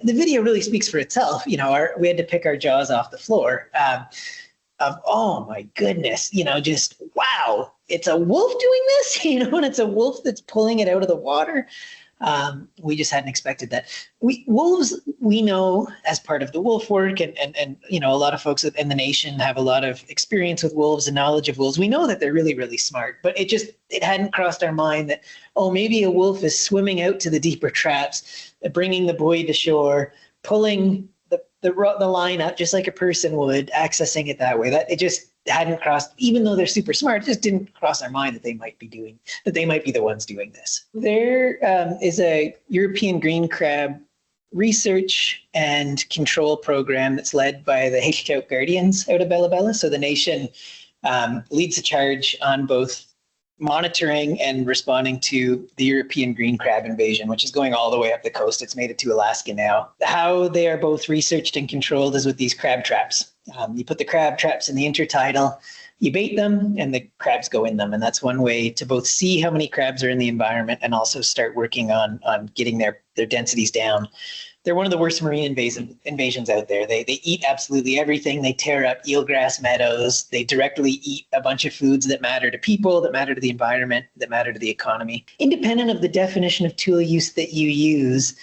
the video really speaks for itself. You know, we had to pick our jaws off the floor. Oh my goodness, you know, just wow, it's a wolf doing this, you know, and it's a wolf that's pulling it out of the water. We just hadn't expected that. Wolves, we know as part of the wolf work, and you know, a lot of folks in the nation have a lot of experience with wolves and knowledge of wolves. We know that they're really, really smart, but it hadn't crossed our mind that, oh, maybe a wolf is swimming out to the deeper traps, bringing the buoy to shore, pulling the line up just like a person would, accessing it that way. That it just hadn't crossed, even though they're super smart, it just didn't cross our mind that they might be the ones doing this. There is a European green crab research and control program that's led by the Heiltsuk Guardians out of Bella Bella. So the nation leads the charge on both monitoring and responding to the European green crab invasion, which is going all the way up the coast. It's made it to Alaska now. How they are both researched and controlled is with these crab traps. You put the crab traps in the intertidal, you bait them, and the crabs go in them. And that's one way to both see how many crabs are in the environment and also start working on getting their densities down. They're one of the worst marine invasions out there. They eat absolutely everything. They tear up eelgrass meadows. They directly eat a bunch of foods that matter to people, that matter to the environment, that matter to the economy. Independent of the definition of tool use that you use,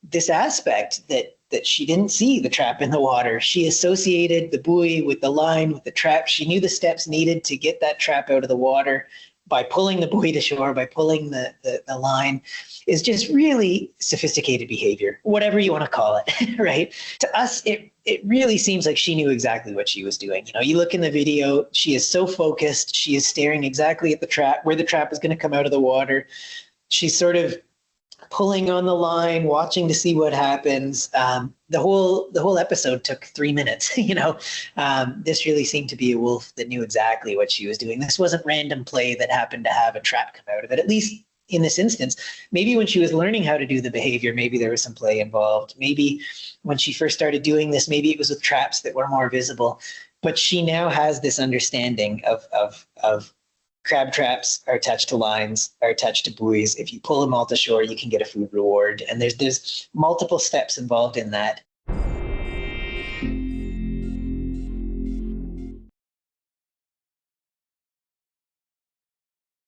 this aspect that she didn't see the trap in the water. She associated the buoy with the line, with the trap. She knew the steps needed to get that trap out of the water by pulling the buoy to shore, by pulling the line, is just really sophisticated behavior, whatever you want to call it, right? To us, it really seems like she knew exactly what she was doing. You know, you look in the video, she is so focused. She is staring exactly at the trap, where the trap is going to come out of the water. She's sort of pulling on the line, watching to see what happens. The whole episode took 3 minutes. You know, this really seemed to be a wolf that knew exactly what she was doing. This wasn't random play that happened to have a trap come out of it, at least in this instance. Maybe when she was learning how to do the behavior, maybe there was some play involved. Maybe when she first started doing this, maybe it was with traps that were more visible. But she now has this understanding of crab traps are attached to lines, are attached to buoys. If you pull them all to shore, you can get a food reward. And there's multiple steps involved in that.